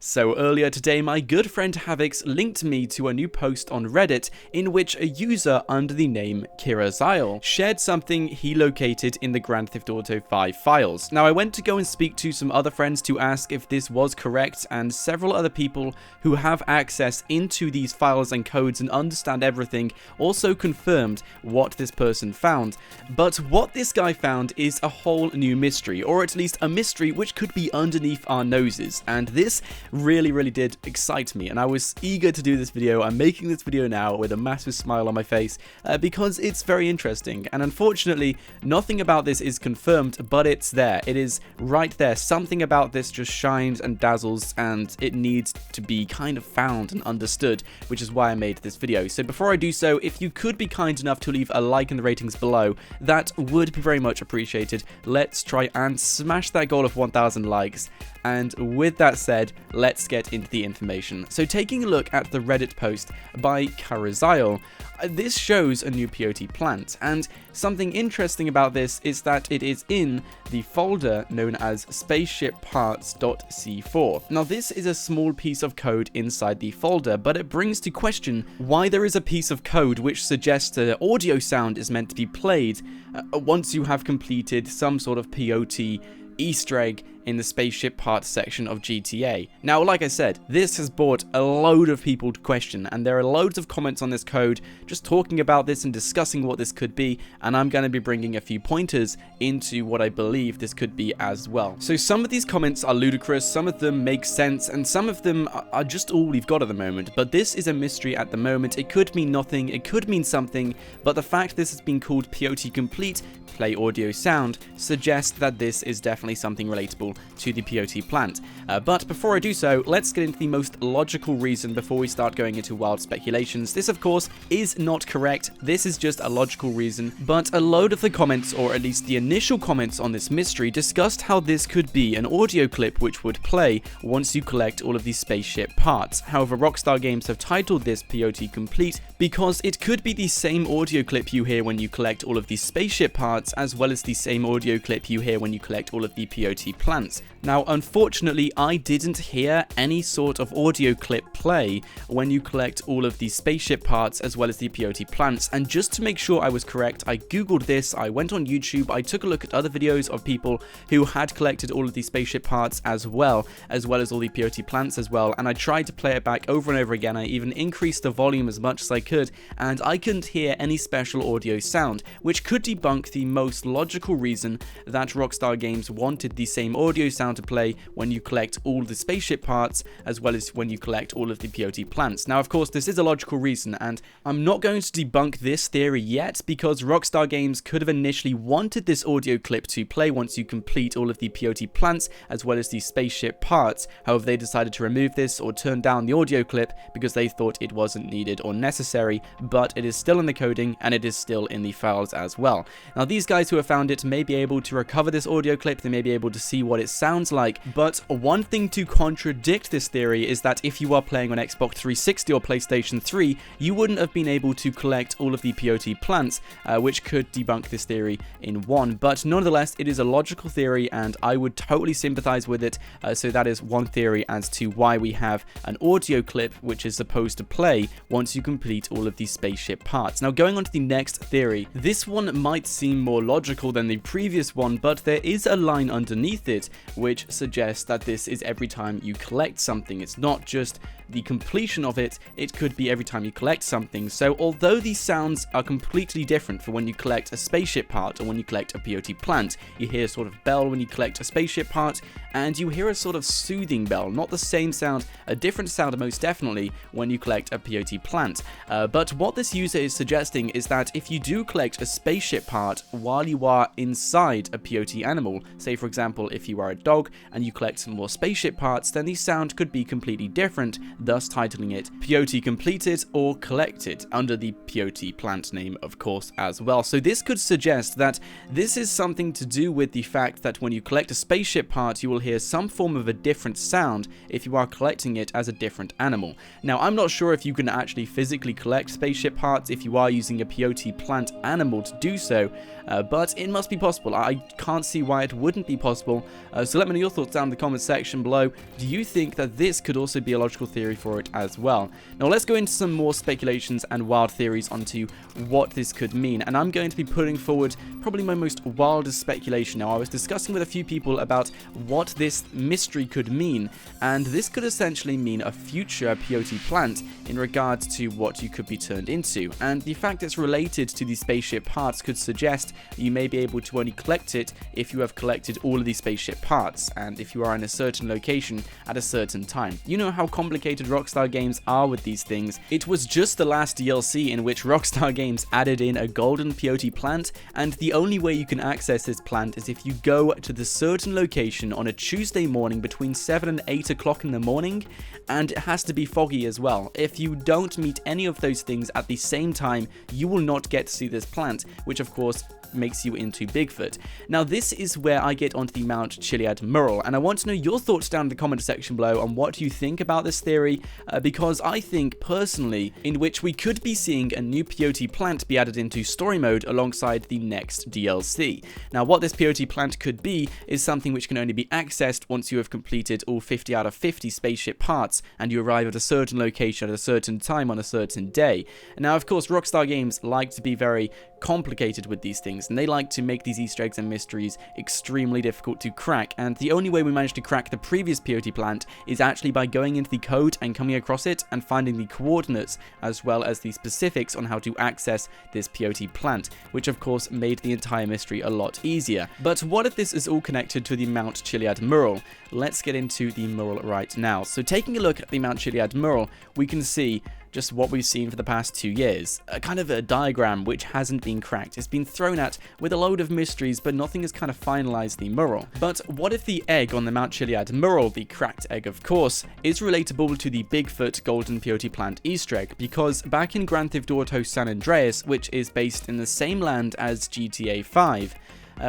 So earlier today, my good friend Havix linked me to a new post on Reddit in which a user under the name Kirazile shared something he located in the Grand Theft Auto 5 files. Now I went to go and speak to some other friends to ask if this was correct, and several other people who have access into these files and codes and understand everything also confirmed what this person found. But what this guy found is a whole new mystery, or at least a mystery which could be underneath our noses, and this really did excite me, and I was eager to do this video. I'm making this video now with a massive smile on my face because it's very interesting, and unfortunately nothing about this is confirmed, but it's there. It is right there. Something about this just shines and dazzles, and it needs to be kind of found and understood, which is why I made this video. So before I do so, if you could be kind enough to leave a like in the ratings below, that would be very much appreciated. Let's try and smash that goal of 1,000 likes. And with that said, let's get into the information. So taking a look at the Reddit post by Kirazile, this shows a new peyote plant, and something interesting about this is that it is in the folder known as Spaceship Parts.c4. Now this is a small piece of code inside the folder, but it brings to question why there is a piece of code which suggests that audio sound is meant to be played once you have completed some sort of peyote Easter egg in the spaceship parts section of GTA. Now, like I said, this has brought a load of people to question, and there are loads of comments on this code just talking about this and discussing what this could be, and I'm going to be bringing a few pointers into what I believe this could be as well. So some of these comments are ludicrous, some of them make sense, and some of them are just all we've got at the moment, but this is a mystery at the moment. It could mean nothing, it could mean something, but the fact this has been called Peyote Complete, play audio sound, suggests that this is definitely something relatable to the peyote plant. But before I do so, let's get into the most logical reason before we start going into wild speculations. This, of course, is not correct. This is just a logical reason, but a load of the comments, or at least the initial comments on this mystery, discussed how this could be an audio clip which would play once you collect all of these spaceship parts. However, Rockstar Games have titled this Peyote Complete because it could be the same audio clip you hear when you collect all of these spaceship parts, as well as the same audio clip you hear when you collect all of the peyote plants. Now, unfortunately, I didn't hear any sort of audio clip play when you collect all of the spaceship parts as well as the peyote plants, and just to make sure I was correct, I googled this, I went on YouTube, I took a look at other videos of people who had collected all of the spaceship parts as well as all the peyote plants as well, and I tried to play it back over and over again. I even increased the volume as much as I could, and I couldn't hear any special audio sound, which could debunk the most logical reason that Rockstar Games wanted the same audio sound to play when you collect all the spaceship parts as well as when you collect all of the peyote plants. Now, of course, this is a logical reason, and I'm not going to debunk this theory yet because Rockstar Games could have initially wanted this audio clip to play once you complete all of the peyote plants as well as the spaceship parts. However, they decided to remove this or turn down the audio clip because they thought it wasn't needed or necessary, but it is still in the coding and it is still in the files as well. Now, these guys who have found it may be able to recover this audio clip, they may be able to see what it sounds like, but one thing to contradict this theory is that if you are playing on Xbox 360 or PlayStation 3, you wouldn't have been able to collect all of the peyote plants, which could debunk this theory in one. But nonetheless, it is a logical theory and I would totally sympathize with it, so that is one theory as to why we have an audio clip which is supposed to play once you complete all of these spaceship parts. Now, going on to the next theory, this one might seem more logical than the previous one, but there is a line underneath it which suggests that this is every time you collect something. It's not just the completion of it, it could be every time you collect something. So although these sounds are completely different for when you collect a spaceship part or when you collect a peyote plant, you hear a sort of bell when you collect a spaceship part, and you hear a sort of soothing bell, not the same sound, a different sound most definitely when you collect a peyote plant. But what this user is suggesting is that if you do collect a spaceship part while you are inside a peyote animal, say for example if you are a dog and you collect some more spaceship parts, then the sound could be completely different thus titling it Peyote Completed or Collected, under the peyote plant name, of course, as well. So this could suggest that this is something to do with the fact that when you collect a spaceship part, you will hear some form of a different sound if you are collecting it as a different animal. Now, I'm not sure if you can actually physically collect spaceship parts if you are using a peyote plant animal to do so, but it must be possible. I can't see why it wouldn't be possible, so let me know your thoughts down in the comments section below. Do you think that this could also be a logical theory for it as well? Now, let's go into some more speculations and wild theories onto what this could mean, and I'm going to be putting forward probably my most wildest speculation. Now, I was discussing with a few people about what this mystery could mean, and this could essentially mean a future peyote plant in regards to what you could be turned into, and the fact it's related to the spaceship parts could suggest you may be able to only collect it if you have collected all of these spaceship parts, and if you are in a certain location at a certain time. You know how complicated Rockstar Games are with these things. It was just the last DLC in which Rockstar Games added in a golden peyote plant, and the only way you can access this plant is if you go to the certain location on a Tuesday morning between 7 and 8 o'clock in the morning, and it has to be foggy as well. If you don't meet any of those things at the same time, you will not get to see this plant, which of course makes you into Bigfoot. Now, this is where I get onto the Mount Chiliad mural, and I want to know your thoughts down in the comment section below on what you think about this theory, because I think personally in which we could be seeing a new peyote plant be added into story mode alongside the next DLC. Now, what this peyote plant could be is something which can only be accessed once you have completed all 50 out of 50 spaceship parts and you arrive at a certain location at a certain time on a certain day. Now, of course, Rockstar Games like to be very complicated with these things, and they like to make these Easter eggs and mysteries extremely difficult to crack, and the only way we managed to crack the previous peyote plant is actually by going into the code and coming across it and finding the coordinates as well as the specifics on how to access this peyote plant, which of course made the entire mystery a lot easier. But what if this is all connected to the Mount Chiliad mural? Let's get into the mural right now. So taking a look at the Mount Chiliad mural, we can see just what we've seen for the past 2 years. A kind of a diagram which hasn't been cracked. It's been thrown at with a load of mysteries, but nothing has kind of finalized the mural. But what if the egg on the Mount Chiliad mural, the cracked egg of course, is relatable to the Bigfoot golden peyote plant Easter egg? Because back in Grand Theft Auto San Andreas, which is based in the same land as GTA 5,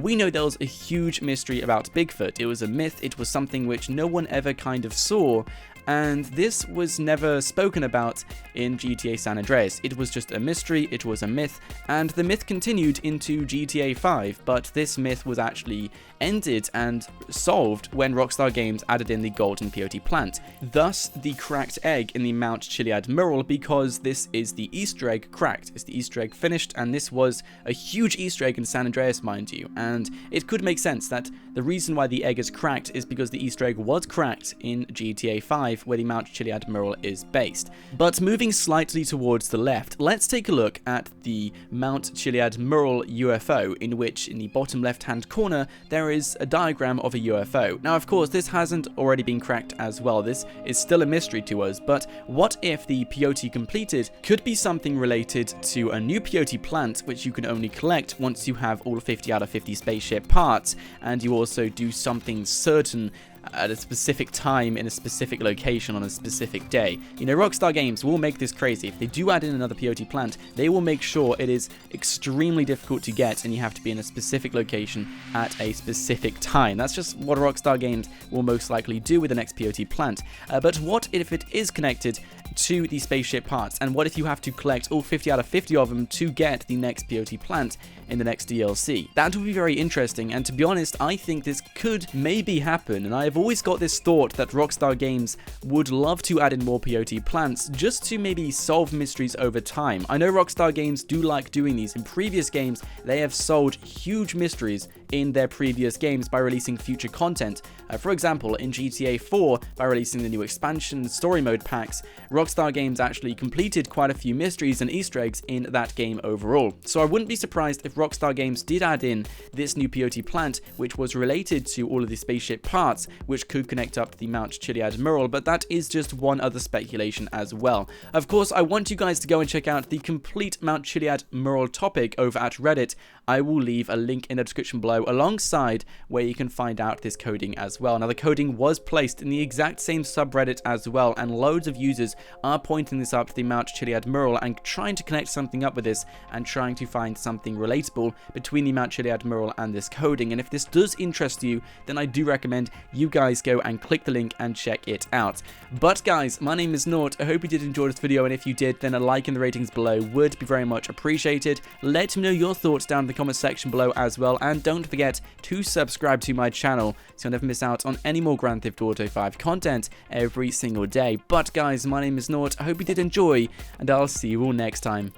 we know there was a huge mystery about Bigfoot. It was a myth, it was something which no one ever kind of saw, and this was never spoken about in GTA San Andreas. It was just a mystery, it was a myth, and the myth continued into GTA 5, but this myth was actually ended and solved when Rockstar Games added in the golden peyote plant. Thus, the cracked egg in the Mount Chiliad mural, because this is the Easter egg cracked. It's the Easter egg finished, and this was a huge Easter egg in San Andreas, mind you, and it could make sense that the reason why the egg is cracked is because the Easter egg was cracked in GTA 5, where the Mount Chiliad mural is based. But moving slightly towards the left, let's take a look at the Mount Chiliad mural UFO, in which in the bottom left-hand corner there is a diagram of a UFO. Now, of course, this hasn't already been cracked as well. This is still a mystery to us, but what if the peyote completed could be something related to a new peyote plant which you can only collect once you have all 50 out of 50 spaceship parts, and you also do something certain at a specific time in a specific location on a specific day. You know, Rockstar Games will make this crazy. If they do add in another peyote plant, they will make sure it is extremely difficult to get and you have to be in a specific location at a specific time. That's just what Rockstar Games will most likely do with the next peyote plant. But what if it is connected to the spaceship parts, and what if you have to collect all 50 out of 50 of them to get the next peyote plant in the next DLC? That would be very interesting, and to be honest, I think this could maybe happen, and I have always got this thought that Rockstar Games would love to add in more peyote plants just to maybe solve mysteries over time. I know Rockstar Games do like doing these. In previous games, they have solved huge mysteries in their previous games by releasing future content. For example, in GTA 4, by releasing the new expansion story mode packs, Rockstar Games actually completed quite a few mysteries and Easter eggs in that game overall. So I wouldn't be surprised if Rockstar Games did add in this new peyote plant, which was related to all of the spaceship parts, which could connect up to the Mount Chiliad mural, but that is just one other speculation as well. Of course, I want you guys to go and check out the complete Mount Chiliad mural topic over at Reddit. I will leave a link in the description below below, alongside where you can find out this coding as well. Now, the coding was placed in the exact same subreddit as well, and loads of users are pointing this up to the Mount Chili Admiral and trying to connect something up with this and trying to find something relatable between the Mount Chili Admiral and this coding. And if this does interest you, then I do recommend you guys go and click the link and check it out. But guys, my name is Nort. I hope you did enjoy this video, and if you did, then a like in the ratings below would be very much appreciated. Let me know your thoughts down in the comment section below as well, and don't forget to subscribe to my channel so you'll never miss out on any more Grand Theft Auto 5 content every single day. But guys, my name is Nort. I hope you did enjoy, and I'll see you all next time.